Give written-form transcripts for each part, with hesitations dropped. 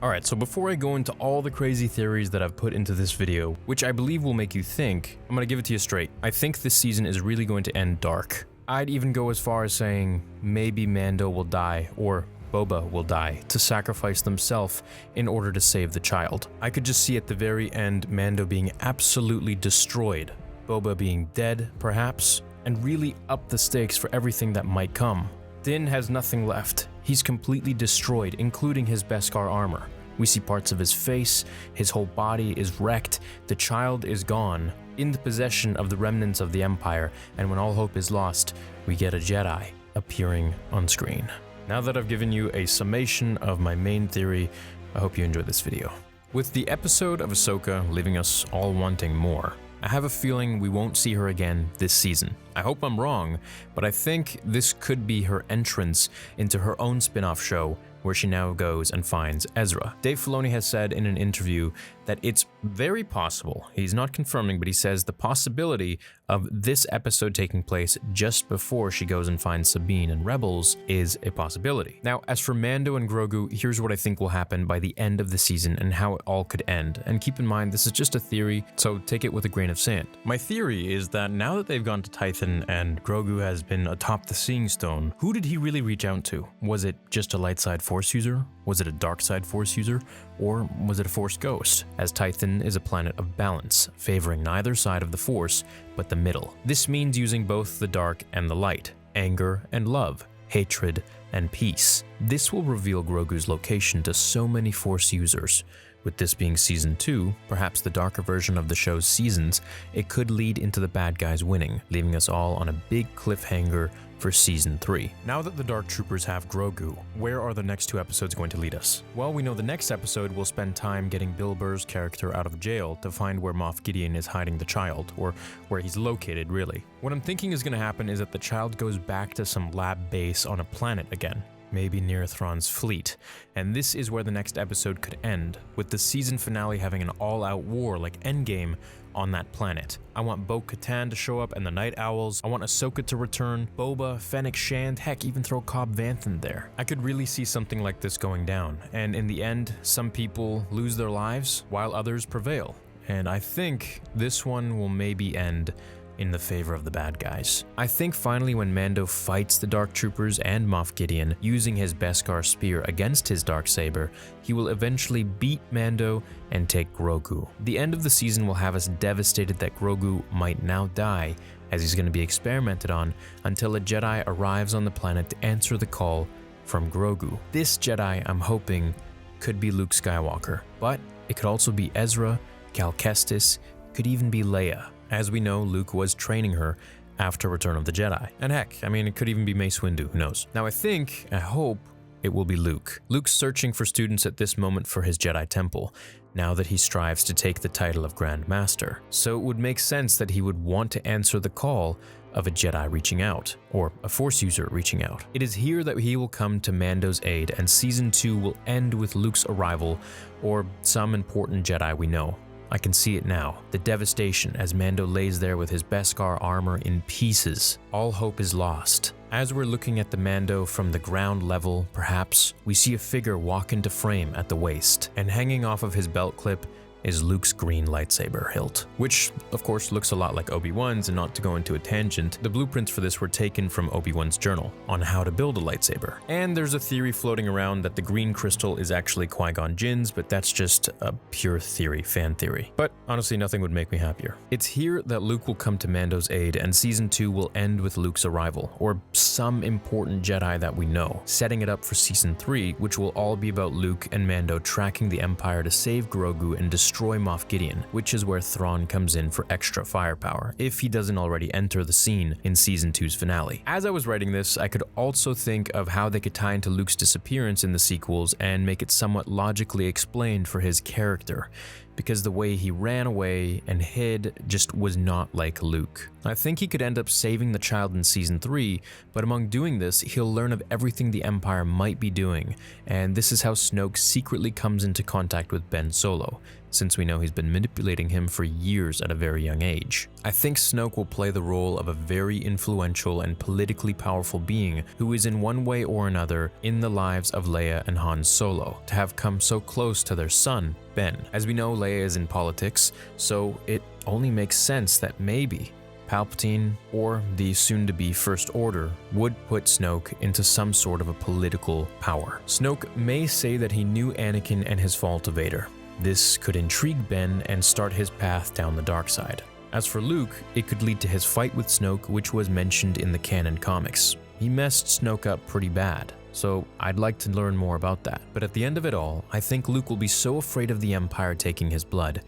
Alright, so before I go into all the crazy theories that I've put into this video, which I believe will make you think, I'm gonna give it to you straight. I think this season is really going to end dark. I'd even go as far as saying maybe Mando will die, or Boba will die, to sacrifice themselves in order to save the child. I could just see at the very end Mando being absolutely destroyed, Boba being dead, perhaps, and really up the stakes for everything that might come. Din has nothing left. He's completely destroyed, including his beskar armor. We see parts of his face, his whole body is wrecked, the child is gone, in the possession of the remnants of the Empire, and when all hope is lost, we get a Jedi appearing on screen. Now that I've given you a summation of my main theory, I hope you enjoyed this video. With the episode of Ahsoka leaving us all wanting more, I have a feeling we won't see her again this season. I hope I'm wrong, but I think this could be her entrance into her own spin-off show where she now goes and finds Ezra. Dave Filoni has said in an interview that it's very possible, he's not confirming, but he says the possibility of this episode taking place just before she goes and finds Sabine and Rebels is a possibility. Now, as for Mando and Grogu, here's what I think will happen by the end of the season and how it all could end. And keep in mind, this is just a theory, so take it with a grain of sand. My theory is that now that they've gone to Tython and Grogu has been atop the Seeing Stone, who did he really reach out to? Was it just a light side Force user? Was it a dark side Force user? Or was it a Force ghost? As Tython is a planet of balance, favoring neither side of the Force, but the middle. This means using both the dark and the light, anger and love, hatred and peace. This will reveal Grogu's location to so many Force users. With this being Season 2, perhaps the darker version of the show's seasons, it could lead into the bad guys winning, leaving us all on a big cliffhanger for Season 3. Now that the Dark Troopers have Grogu, where are the next 2 episodes going to lead us? Well, we know the next episode will spend time getting Bill Burr's character out of jail to find where Moff Gideon is hiding the child, or where he's located, really. What I'm thinking is going to happen is that the child goes back to some lab base on a planet again, maybe near Thrawn's fleet, and this is where the next episode could end, with the season finale having an all-out war like Endgame on that planet. I want Bo-Katan to show up and the Night Owls, I want Ahsoka to return, Boba, Fennec Shand, heck, even throw Cobb Vanth there. I could really see something like this going down, and in the end, some people lose their lives while others prevail, and I think this one will maybe end in the favor of the bad guys. I think finally when Mando fights the Dark Troopers and Moff Gideon using his beskar spear against his dark saber, he will eventually beat Mando and take Grogu. The end of the season will have us devastated that Grogu might now die, as he's going to be experimented on until a Jedi arrives on the planet to answer the call from Grogu. This Jedi, I'm hoping, could be Luke Skywalker, but it could also be Ezra, Cal Kestis, could even be Leia. As we know, Luke was training her after Return of the Jedi. And heck, I mean, it could even be Mace Windu, who knows? Now I hope it will be Luke. Luke's searching for students at this moment for his Jedi Temple, now that he strives to take the title of Grand Master. So it would make sense that he would want to answer the call of a Jedi reaching out, or a Force user reaching out. It is here that he will come to Mando's aid, and Season 2 will end with Luke's arrival, or some important Jedi we know. I can see it now, the devastation as Mando lays there with his beskar armor in pieces. All hope is lost. As we're looking at the Mando from the ground level, perhaps, we see a figure walk into frame at the waist, and hanging off of his belt clip is Luke's green lightsaber hilt, which of course looks a lot like Obi-Wan's, and not to go into a tangent, the blueprints for this were taken from Obi-Wan's journal on how to build a lightsaber. And there's a theory floating around that the green crystal is actually Qui-Gon Jinn's, but that's just a pure theory, fan theory. But honestly, nothing would make me happier. It's here that Luke will come to Mando's aid, and Season 2 will end with Luke's arrival, or some important Jedi that we know, setting it up for Season 3, which will all be about Luke and Mando tracking the Empire to save Grogu and destroy Moff Gideon, which is where Thrawn comes in for extra firepower, if he doesn't already enter the scene in Season 2's finale. As I was writing this, I could also think of how they could tie into Luke's disappearance in the sequels and make it somewhat logically explained for his character. because the way he ran away and hid just was not like Luke. I think he could end up saving the child in season 3, but among doing this, he'll learn of everything the Empire might be doing, and this is how Snoke secretly comes into contact with Ben Solo, since we know he's been manipulating him for years at a very young age. I think Snoke will play the role of a very influential and politically powerful being who is in one way or another in the lives of Leia and Han Solo, to have come so close to their son, Ben. As we know, Leia is in politics, so it only makes sense that maybe Palpatine, or the soon-to-be First Order, would put Snoke into some sort of a political power. Snoke may say that he knew Anakin and his fall to Vader. This could intrigue Ben and start his path down the dark side. As for Luke, it could lead to his fight with Snoke, which was mentioned in the canon comics. He messed Snoke up pretty bad, so I'd like to learn more about that. But at the end of it all, I think Luke will be so afraid of the Empire taking his blood,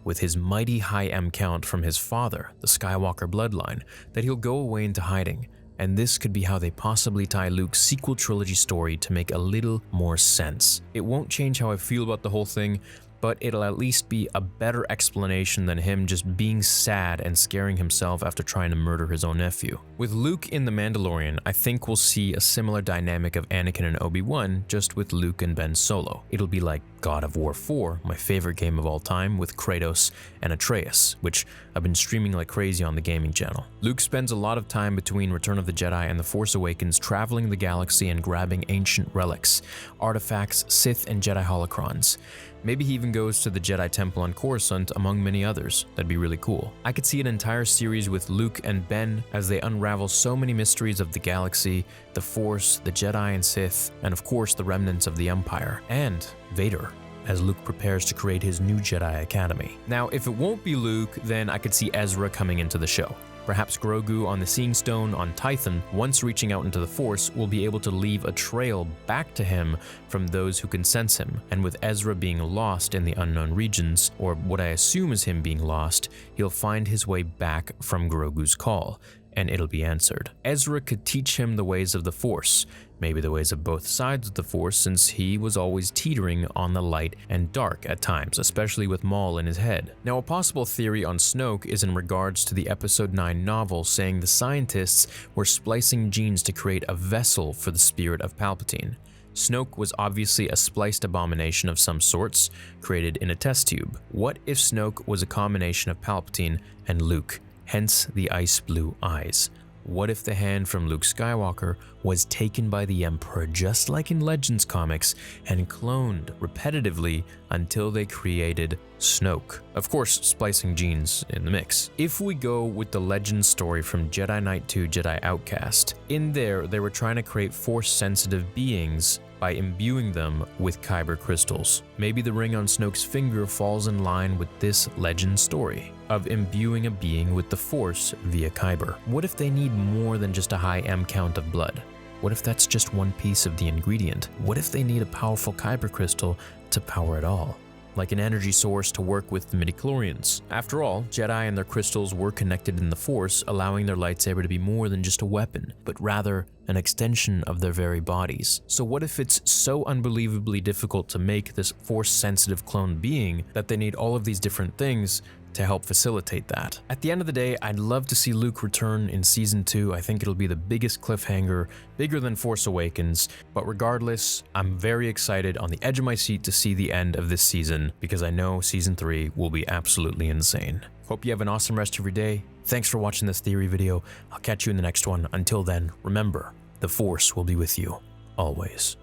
with his mighty high M count from his father, the Skywalker bloodline, that he'll go away into hiding, and this could be how they possibly tie Luke's sequel trilogy story to make a little more sense. It won't change how I feel about the whole thing, but it'll at least be a better explanation than him just being sad and scaring himself after trying to murder his own nephew. With Luke in The Mandalorian, I think we'll see a similar dynamic of Anakin and Obi-Wan, just with Luke and Ben Solo. It'll be like God of War 4, my favorite game of all time, with Kratos and Atreus, which I've been streaming like crazy on the gaming channel. Luke spends a lot of time between Return of the Jedi and The Force Awakens traveling the galaxy and grabbing ancient relics, artifacts, Sith and Jedi holocrons. Maybe he even goes to the Jedi Temple on Coruscant, among many others. That'd be really cool. I could see an entire series with Luke and Ben as they unravel so many mysteries of the galaxy, the Force, the Jedi and Sith, and of course the remnants of the Empire, and Vader, as Luke prepares to create his new Jedi Academy. Now, if it won't be Luke, then I could see Ezra coming into the show. Perhaps Grogu on the Seeing Stone on Tython, once reaching out into the Force, will be able to leave a trail back to him from those who can sense him, and with Ezra being lost in the unknown regions, or what I assume is him being lost, he'll find his way back from Grogu's call, and it'll be answered. Ezra could teach him the ways of the Force, maybe the ways of both sides of the Force, since he was always teetering on the light and dark at times, especially with Maul in his head. Now, a possible theory on Snoke is in regards to the Episode 9 novel, saying the scientists were splicing genes to create a vessel for the spirit of Palpatine. Snoke was obviously a spliced abomination of some sorts, created in a test tube. What if Snoke was a combination of Palpatine and Luke, hence the ice blue eyes? What if the hand from Luke Skywalker was taken by the Emperor just like in Legends comics and cloned repetitively until they created Snoke? Of course, splicing genes in the mix. If we go with the Legends story from Jedi Knight 2 Jedi Outcast, in there they were trying to create Force-sensitive beings by imbuing them with kyber crystals. Maybe the ring on Snoke's finger falls in line with this legend story of imbuing a being with the Force via kyber. What if they need more than just a high M count of blood? What if that's just one piece of the ingredient? What if they need a powerful kyber crystal to power it all? Like an energy source to work with the midichlorians. After all, Jedi and their crystals were connected in the Force, allowing their lightsaber to be more than just a weapon, but rather an extension of their very bodies. So what if it's so unbelievably difficult to make this Force-sensitive clone being that they need all of these different things to help facilitate that? At the end of the day, I'd love to see Luke return in Season 2. I think it'll be the biggest cliffhanger, bigger than Force Awakens, but regardless, I'm very excited, on the edge of my seat to see the end of this season, because I know Season 3 will be absolutely insane. Hope you have an awesome rest of your day. Thanks for watching this theory video. I'll catch you in the next one. Until then, remember, the Force will be with you, always.